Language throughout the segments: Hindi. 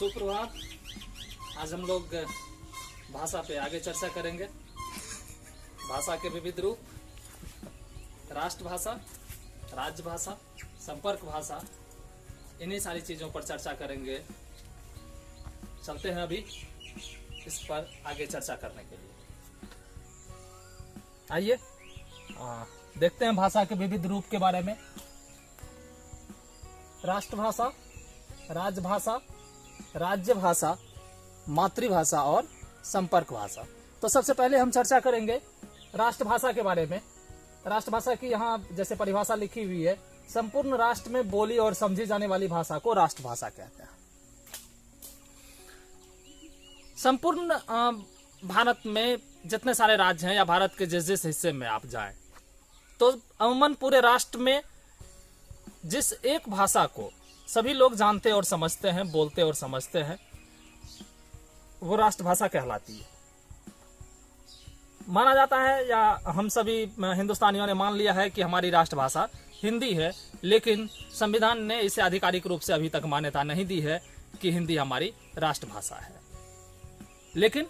सुप्रभात। आज हम लोग भाषा पे आगे चर्चा करेंगे। भाषा के विविध रूप, राष्ट्रभाषा, राज्यभाषा, संपर्क भाषा, इन्हीं सारी चीजों पर चर्चा करेंगे। चलते हैं अभी इस पर आगे चर्चा करने के लिए। आइए देखते हैं भाषा के विविध रूप के बारे में। राष्ट्रभाषा, राजभाषा, राज्यभाषा, मातृभाषा और संपर्क भाषा। तो सबसे पहले हम चर्चा करेंगे राष्ट्रभाषा के बारे में। राष्ट्रभाषा की यहाँ जैसे परिभाषा लिखी हुई है, संपूर्ण राष्ट्र में बोली और समझी जाने वाली भाषा को राष्ट्रभाषा कहते हैं। संपूर्ण भारत में जितने सारे राज्य हैं या भारत के जिस जिस हिस्से में आप जाएं, तो अमूमन पूरे राष्ट्र में जिस एक भाषा को सभी लोग जानते और समझते हैं, बोलते और समझते हैं, वो राष्ट्रभाषा कहलाती है। माना जाता है या हम सभी हिंदुस्तानियों ने मान लिया है कि हमारी राष्ट्रभाषा हिंदी है, लेकिन संविधान ने इसे आधिकारिक रूप से अभी तक मान्यता नहीं दी है कि हिंदी हमारी राष्ट्रभाषा है। लेकिन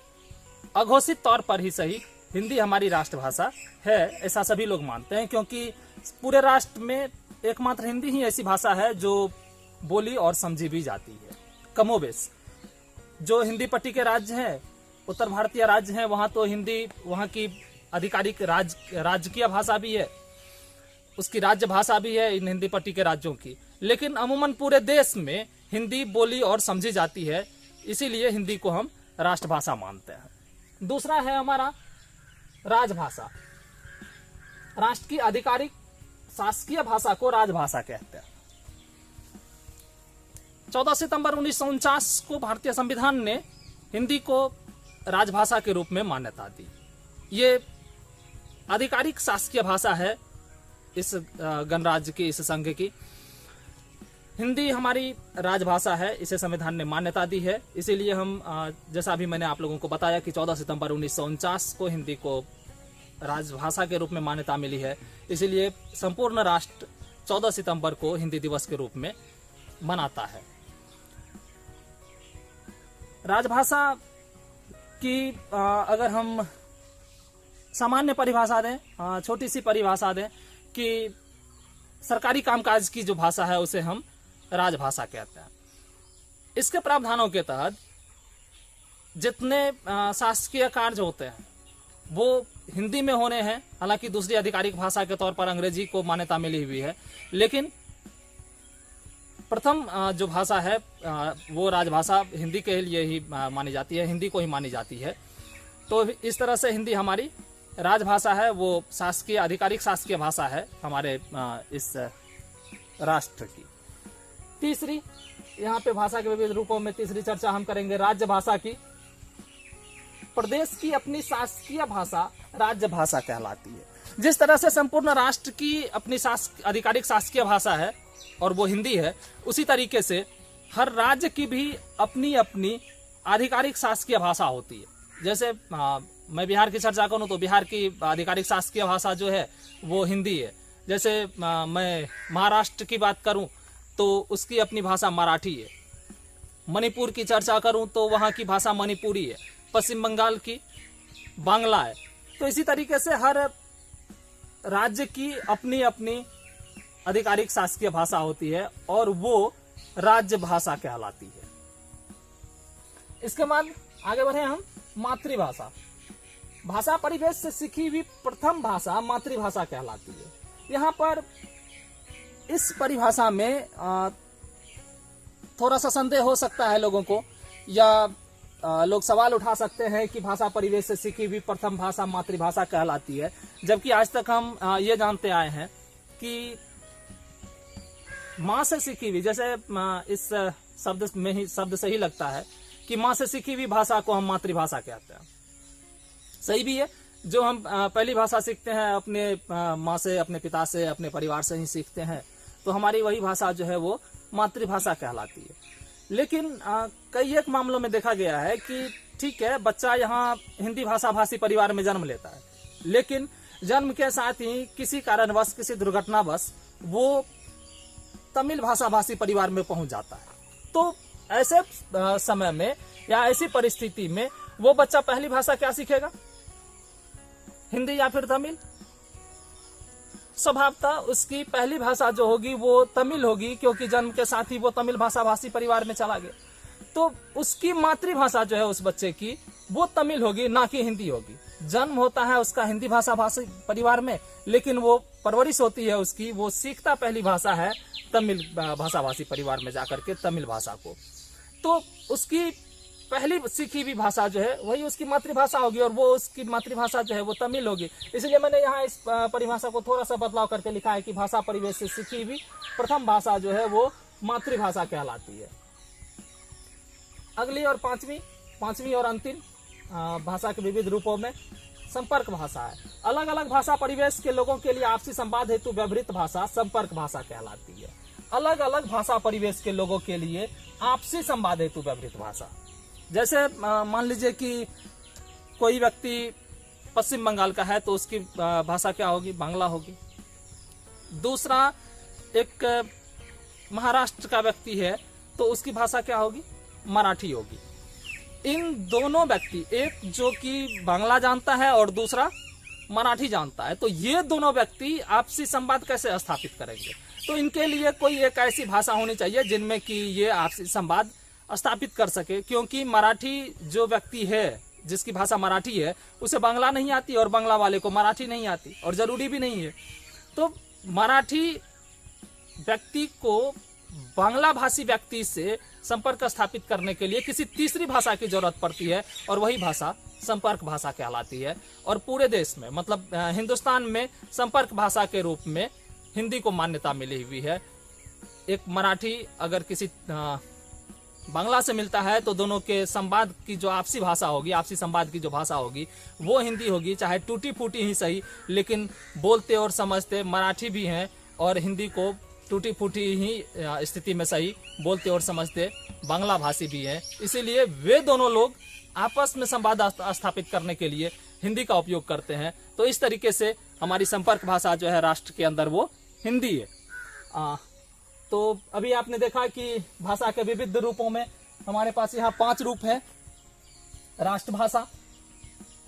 अघोषित तौर पर ही सही हिंदी हमारी राष्ट्रभाषा है, ऐसा सभी लोग मानते हैं, क्योंकि पूरे राष्ट्र में एकमात्र हिंदी ही ऐसी भाषा है जो बोली और समझी भी जाती है। कमोबेश जो हिंदी पट्टी के राज्य हैं, उत्तर भारतीय राज्य हैं, वहां तो हिंदी वहां की आधिकारिक राजकीय भाषा भी है, उसकी राज्य भाषा भी है इन हिंदी पट्टी के राज्यों की। लेकिन अमूमन पूरे देश में हिंदी बोली और समझी जाती है, इसीलिए हिंदी को हम राष्ट्रभाषा मानते हैं। दूसरा है हमारा राजभाषा। राष्ट्र की आधिकारिक शासकीय भाषा को राजभाषा कहते हैं। 14 सितंबर 1949 को भारतीय संविधान ने हिंदी को राजभाषा के रूप में मान्यता दी। ये आधिकारिक शासकीय भाषा है इस गणराज्य की, इस संघ की। हिंदी हमारी राजभाषा है, इसे संविधान ने मान्यता दी है। इसीलिए हम जैसा भी मैंने आप लोगों को बताया कि 14 सितंबर 1949 को हिंदी को राजभाषा के रूप में मान्यता मिली है। इसीलिए संपूर्ण राष्ट्र 14 सितंबर को हिंदी दिवस के रूप में मनाता है। राजभाषा की अगर हम सामान्य परिभाषा दें, छोटी सी परिभाषा दें कि सरकारी कामकाज की जो भाषा है उसे हम राजभाषा कहते हैं। इसके प्रावधानों के तहत जितने शासकीय कार्य होते हैं वो हिंदी में होने हैं। हालांकि दूसरी आधिकारिक भाषा के तौर पर अंग्रेजी को मान्यता मिली हुई है, लेकिन प्रथम जो भाषा है वो राजभाषा हिंदी के लिए ही मानी जाती है, हिंदी को ही मानी जाती है। तो इस तरह से हिंदी हमारी राजभाषा है, वो शासकीय आधिकारिक शासकीय भाषा है हमारे इस राष्ट्र की। तीसरी यहाँ पे भाषा के विविध रूपों में तीसरी चर्चा हम करेंगे राज्य भाषा की। प्रदेश की अपनी शासकीय भाषा राज्य भाषा कहलाती है। जिस तरह से संपूर्ण राष्ट्र की अपनी आधिकारिक शासकीय भाषा है और वो हिंदी है, उसी तरीके से हर राज्य की भी अपनी अपनी आधिकारिक शासकीय भाषा होती है। जैसे मैं बिहार की चर्चा करूं तो बिहार की आधिकारिक शासकीय भाषा जो है वो हिंदी है। जैसे मैं महाराष्ट्र की बात करूं तो उसकी अपनी भाषा मराठी है। मणिपुर की चर्चा करूं तो वहां की भाषा मणिपुरी है। पश्चिम बंगाल की बांग्ला है। तो इसी तरीके से हर राज्य की अपनी अपनी आधिकारिक शासकीय भाषा होती है और वो राज्य भाषा कहलाती है। इसके बाद आगे बढ़े हम मातृभाषा। भाषा परिवेश से सीखी हुई प्रथम भाषा मातृभाषा कहलाती है। यहाँ पर इस परिभाषा में थोड़ा सा संदेह हो सकता है लोगों को, या लोग सवाल उठा सकते हैं कि भाषा परिवेश से सीखी हुई प्रथम भाषा मातृभाषा कहलाती है, जबकि आज तक हम ये जानते आए हैं कि माँ से सीखी हुई, जैसे इस शब्द में ही शब्द से ही लगता है कि माँ से सीखी हुई भाषा को हम मातृभाषा कहते हैं। सही भी है, जो हम पहली भाषा सीखते हैं अपने माँ से, अपने पिता से, अपने परिवार से ही सीखते हैं, तो हमारी वही भाषा जो है वो मातृभाषा कहलाती है। लेकिन कई एक मामलों में देखा गया है कि ठीक है, बच्चा यहाँ हिंदी भाषा भाषी परिवार में जन्म लेता है, लेकिन जन्म के साथ ही किसी कारणवश, किसी दुर्घटनावश वो तमिल भाषा भाषी परिवार में पहुंच जाता है। तो ऐसे समय में या ऐसी परिस्थिति में वो बच्चा पहली भाषा क्या सीखेगा? हिंदी या फिर तमिल? स्वभावतः उसकी पहली भाषा जो होगी वो तमिल होगी, क्योंकि जन्म के साथ ही वो तमिल भाषा भाषी परिवार में चला गया। तो उसकी मातृभाषा जो है उस बच्चे की वो तमिल होगी, ना कि हिंदी होगी। जन्म होता है उसका हिंदी भाषा भाषी परिवार में, लेकिन वो परवरिश होती है उसकी, वो सीखता पहली भाषा है तमिल भाषा भाषी परिवार में जाकर के तमिल भाषा को। तो उसकी पहली सीखी हुई भाषा जो है वही उसकी मातृभाषा होगी, और वो उसकी मातृभाषा जो है वो तमिल होगी। इसलिए मैंने यहाँ इस परिभाषा को थोड़ा सा बदलाव करके लिखा है कि भाषा परिवेश से सीखी हुई प्रथम भाषा जो है वो मातृभाषा कहलाती है। अगली और पांचवी और अंतिम भाषा के विविध रूपों में संपर्क भाषा है। अलग अलग भाषा परिवेश के लोगों के लिए आपसी संवाद हेतु व्यवहृत भाषा संपर्क भाषा कहलाती है। अलग अलग भाषा परिवेश के लोगों के लिए आपसी संवाद हेतु व्यवहृत भाषा, जैसे मान लीजिए कि कोई व्यक्ति पश्चिम बंगाल का है तो उसकी भाषा क्या होगी? बांग्ला होगी। दूसरा एक महाराष्ट्र का व्यक्ति है तो उसकी भाषा क्या होगी? मराठी होगी। इन दोनों व्यक्ति, एक जो कि बांग्ला जानता है और दूसरा मराठी जानता है, तो ये दोनों व्यक्ति आपसी संवाद कैसे स्थापित करेंगे? तो इनके लिए कोई एक ऐसी भाषा होनी चाहिए जिनमें कि ये आपसी संवाद स्थापित कर सके, क्योंकि मराठी जो व्यक्ति है जिसकी भाषा मराठी है उसे बांग्ला नहीं आती और बांग्ला वाले को मराठी नहीं आती, और जरूरी भी नहीं है। तो मराठी व्यक्ति को बांग्ला भाषी व्यक्ति से संपर्क स्थापित करने के लिए किसी तीसरी भाषा की जरूरत पड़ती है, और वही भाषा संपर्क भाषा कहलाती है। और पूरे देश में, मतलब हिंदुस्तान में संपर्क भाषा के रूप में हिंदी को मान्यता मिली हुई है। एक मराठी अगर किसी बांग्ला से मिलता है तो दोनों के संवाद की जो आपसी भाषा होगी, आपसी संवाद की जो भाषा होगी वो हिंदी होगी, चाहे टूटी फूटी ही सही, लेकिन बोलते और समझते मराठी भी हैं, और हिंदी को टूटी फूटी ही स्थिति में सही बोलते और समझते बांग्ला भाषी भी हैं। इसीलिए वे दोनों लोग आपस में संवाद स्थापित करने के लिए हिंदी का उपयोग करते हैं। तो इस तरीके से हमारी संपर्क भाषा जो है राष्ट्र के अंदर वो हिंदी है। तो अभी आपने देखा कि भाषा के विविध रूपों में हमारे पास यहाँ 5 रूप है: राष्ट्रभाषा,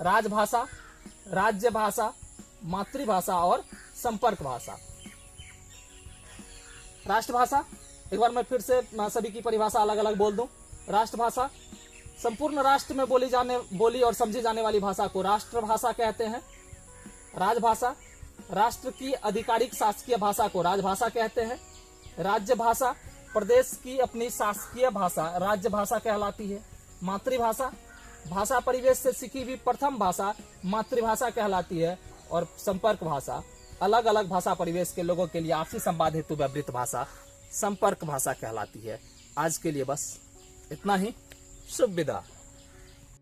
राजभाषा, राज्य भाषा, मातृभाषा और संपर्क भाषा। राष्ट्रभाषा, एक बार मैं फिर से सभी की परिभाषा अलग अलग बोल दूं। राष्ट्रभाषा, संपूर्ण राष्ट्र में बोली और समझी जाने वाली भाषा को राष्ट्रभाषा कहते हैं। राजभाषा, राष्ट्र की आधिकारिक शासकीय भाषा को राजभाषा कहते हैं। राज्य भाषा, प्रदेश की अपनी शासकीय भाषा राज्य भाषा कहलाती है। मातृभाषा, भाषा परिवेश से सीखी हुई प्रथम भाषा मातृभाषा कहलाती है। और संपर्क भाषा, अलग अलग भाषा परिवेश के लोगों के लिए आपसी संवाद हेतु व्यवहृत भाषा संपर्क भाषा कहलाती है। आज के लिए बस इतना ही। शुभ विदा।